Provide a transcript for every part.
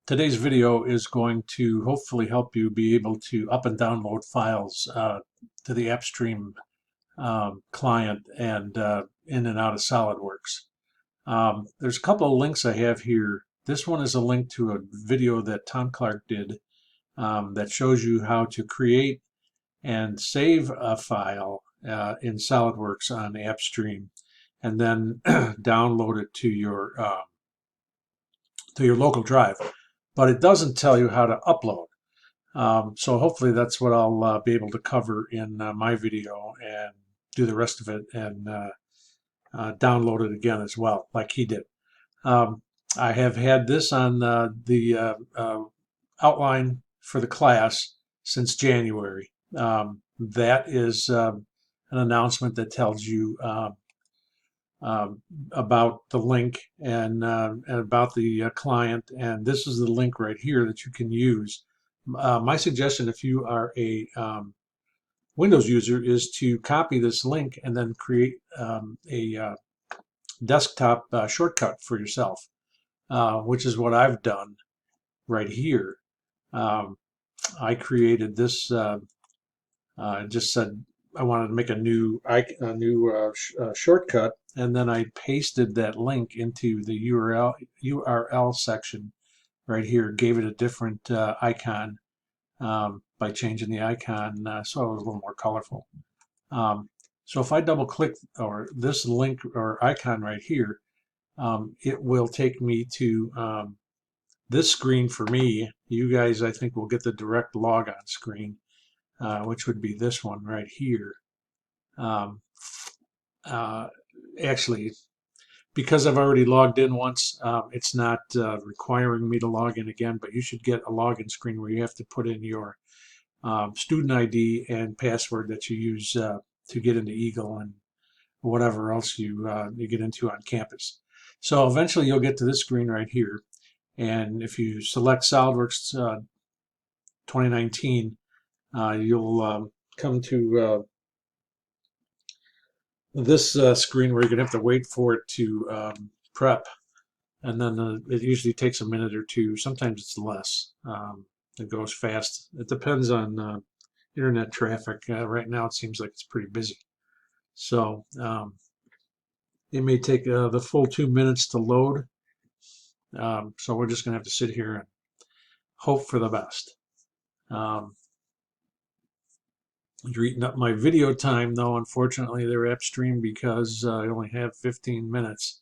Today's video is going to hopefully help you be able to up and download files to the AppStream client and in and out of SolidWorks. There's a couple of links I have here. This one is a link to a video that Tom Clark did that shows you how to create and save a file in SolidWorks on AppStream and then download it to your local drive. But it doesn't tell you how to upload. So hopefully that's what I'll be able to cover in my video and do the rest of it and download it again as well, like he did. I have had this on the outline for the class since January. That is an announcement that tells you about the link and about the client, and this is the link right here that you can use. My suggestion, if you are a Windows user, is to copy this link and then create a desktop shortcut for yourself, which is what I've done right here. I created this. Just said I wanted to make a new shortcut, and then I pasted that link into the URL section right here. Gave it a different icon by changing the icon so it was a little more colorful. So if I double click or this link or icon right here, it will take me to this screen for me. You guys, I think, will get the direct logon screen, which would be this one right here. Actually, because I've already logged in once, it's not requiring me to log in again, but you should get a login screen where you have to put in your student ID and password that you use to get into Eagle and whatever else you get into on campus. So eventually you'll get to this screen right here, and if you select SolidWorks 2019, you'll come to this screen where you're going to have to wait for it to prep, and then it usually takes a minute or two. Sometimes it's less. It goes fast. It depends on internet traffic. Right now it seems like it's pretty busy. So it may take the full 2 minutes to load. So we're just going to have to sit here and hope for the best. You're eating up my video time, though. Unfortunately, they're AppStream because I only have 15 minutes,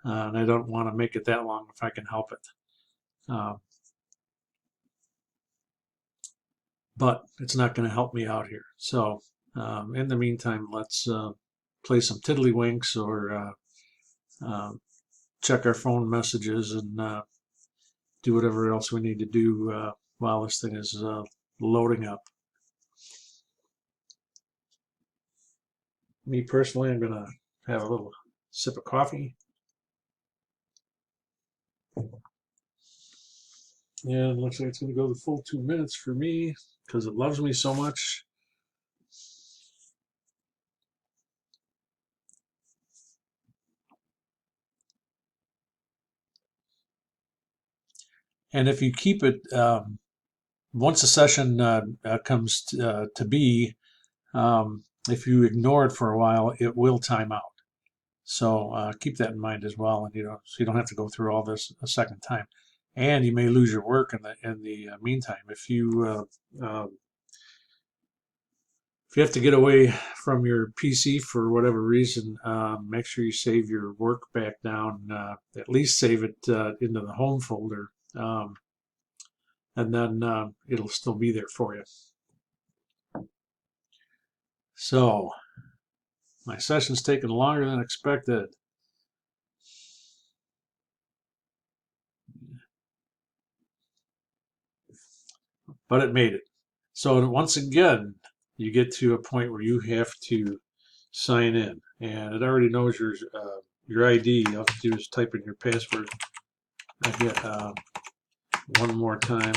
and I don't want to make it that long if I can help it. But it's not going to help me out here. So in the meantime, let's play some tiddlywinks or check our phone messages and do whatever else we need to do while this thing is loading up. Me personally, I'm going to have a little sip of coffee. Yeah, it looks like it's going to go the full 2 minutes for me because it loves me so much. And if you keep it, once a session comes to be, if you ignore it for a while, it will time out. So keep that in mind as well, and so you don't have to go through all this a second time. And you may lose your work in the meantime. If you have to get away from your PC for whatever reason, make sure you save your work back down. At least save it into the home folder, and then it'll still be there for you. So my session's taking longer than expected. But it made it. So once again, you get to a point where you have to sign in, and it already knows your ID. All you have to do is type in your password. I hit one more time,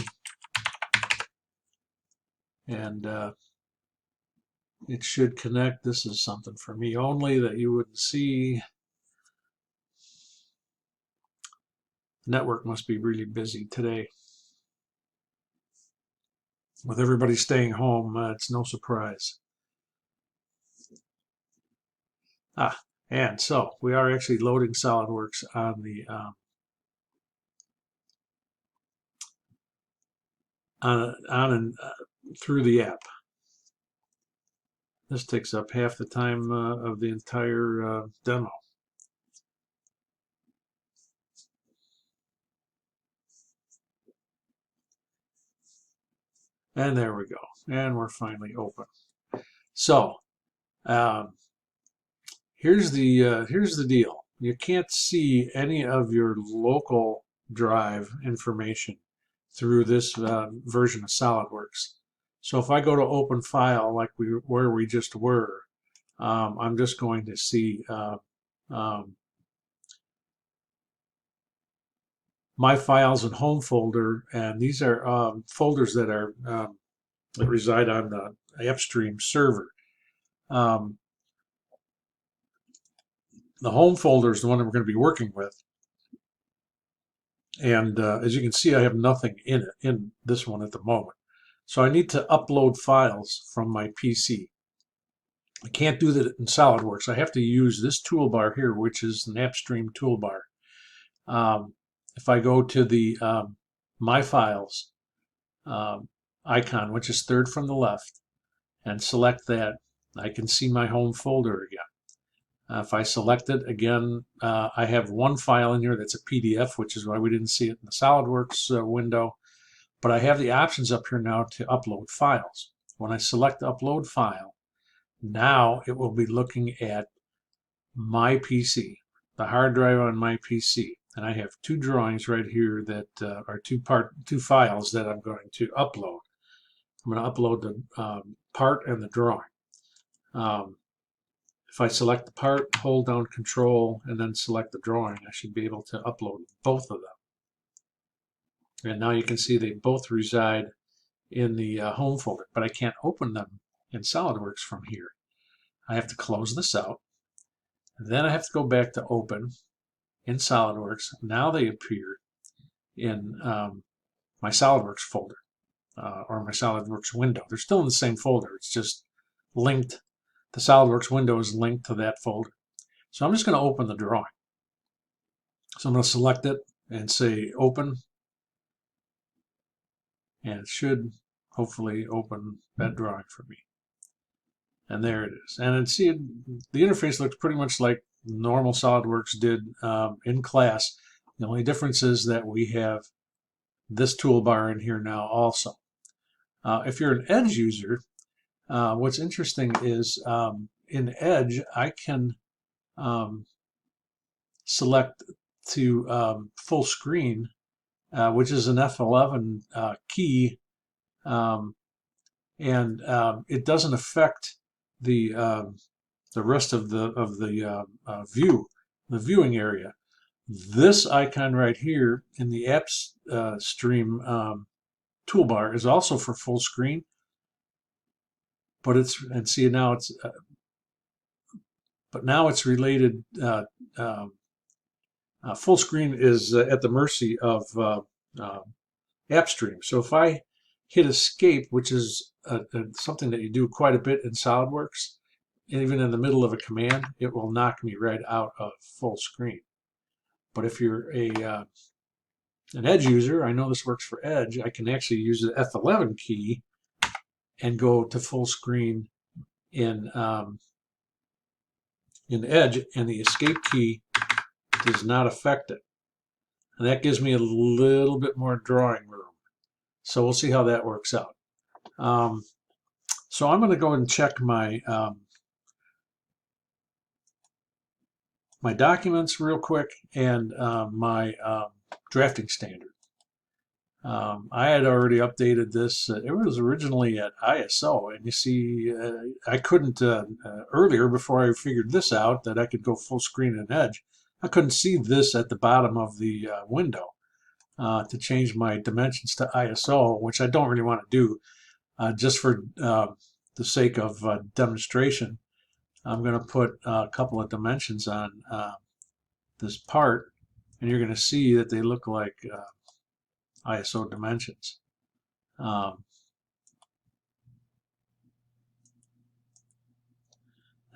and it should connect. This is something for me only that you wouldn't see. Network must be really busy today. With everybody staying home, it's no surprise. And so we are actually loading SolidWorks on the through the app. This takes up half the time of the entire demo. And there we go. And we're finally open. So here's the deal. You can't see any of your local drive information through this version of SolidWorks. So if I go to open file like where we just were, I'm just going to see my files and home folder, and these are folders that are that reside on the APPSTREAM server. The home folder is the one that we're going to be working with, and as you can see, I have nothing in this one at the moment. So I need to upload files from my PC. I can't do that in SolidWorks. I have to use this toolbar here, which is an APPSTREAM toolbar. If I go to the My Files icon, which is third from the left, and select that, I can see my home folder again. If I select it again, I have one file in here that's a PDF, which is why we didn't see it in the SolidWorks window. But I have the options up here now to upload files. When I select Upload File, now it will be looking at my PC, the hard drive on my PC. And I have two drawings right here that are two files that I'm going to upload. I'm going to upload the part and the drawing. If I select the part, hold down Control, and then select the drawing, I should be able to upload both of them. And now you can see they both reside in the home folder, but I can't open them in SolidWorks from here. I have to close this out. Then I have to go back to Open in SolidWorks. Now they appear in my SolidWorks folder or my SolidWorks window. They're still in the same folder. It's just linked. The SolidWorks window is linked to that folder. So I'm just going to open the drawing. So I'm going to select it and say Open. And it should hopefully open that drawing for me. And there it is. And see, the interface looks pretty much like normal SolidWorks did in class. The only difference is that we have this toolbar in here now also. If you're an Edge user, what's interesting is in Edge, I can select to full screen, which is an F11 key, and it doesn't affect the rest of the viewing area. This icon right here in the APPSTREAM toolbar is also for full screen, but now it's related. Full screen is at the mercy of APPSTREAM. So if I hit Escape, which is something that you do quite a bit in SolidWorks, even in the middle of a command, it will knock me right out of full screen. But if you're an Edge user, I know this works for Edge, I can actually use the F11 key and go to full screen in Edge, and the Escape key does not affect it. And that gives me a little bit more drawing room. So we'll see how that works out. So I'm going to go and check my my documents real quick and my drafting standard. I had already updated this. It was originally at ISO, and you see I couldn't earlier, before I figured this out, that I could go full screen in Edge, I couldn't see this at the bottom of the window to change my dimensions to ISO, which I don't really want to do. Just for the sake of demonstration, I'm going to put a couple of dimensions on this part, and you're going to see that they look like ISO dimensions. And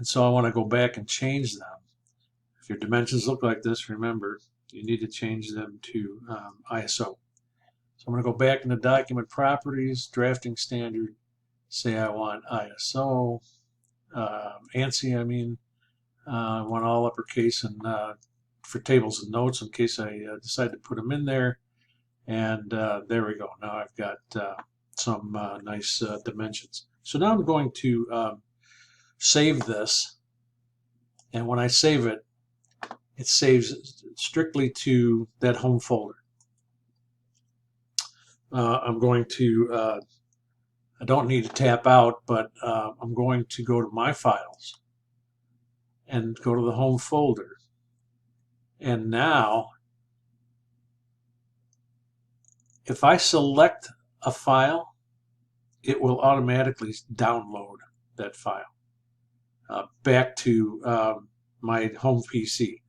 so I want to go back and change them. If your dimensions look like this, remember, you need to change them to ISO. So I'm going to go back into Document Properties, Drafting Standard, say I want ISO, ANSI, I mean. I want all uppercase and for tables and notes in case I decide to put them in there. And there we go. Now I've got some nice dimensions. So now I'm going to save this. And when I save it, it saves strictly to that home folder. I'm going to, I don't need to tap out, but I'm going to go to My Files and go to the home folder. And now, if I select a file, it will automatically download that file back to my home PC.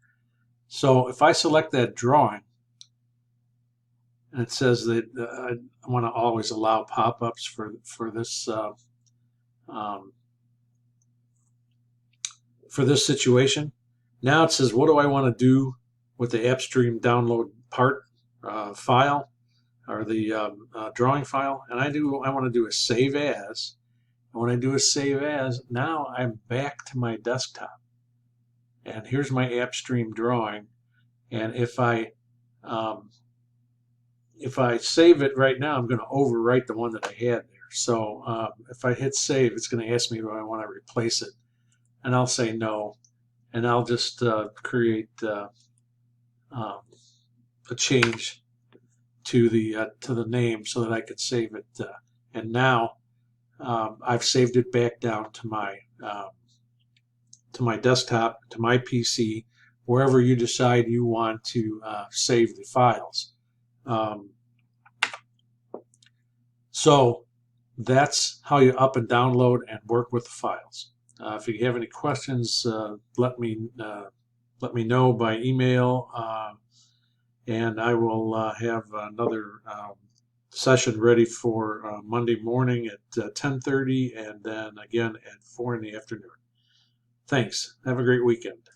So if I select that drawing, and it says that I want to always allow pop-ups for this situation. Now it says, what do I want to do with the AppStream download part file, or the drawing file? And I want to do a save as. And when I do a save as, now I'm back to my desktop. And here's my AppStream drawing. And if I save it right now, I'm going to overwrite the one that I had there. So if I hit save, it's going to ask me if I want to replace it. And I'll say no. And I'll just create a change to the name so that I could save it. And now I've saved it back down to my desktop, to my PC, wherever you decide you want to save the files. So that's how you up and download and work with the files. If you have any questions, let me know by email, and I will have another session ready for Monday morning at 10:30, and then again at 4 in the afternoon. Thanks. Have a great weekend.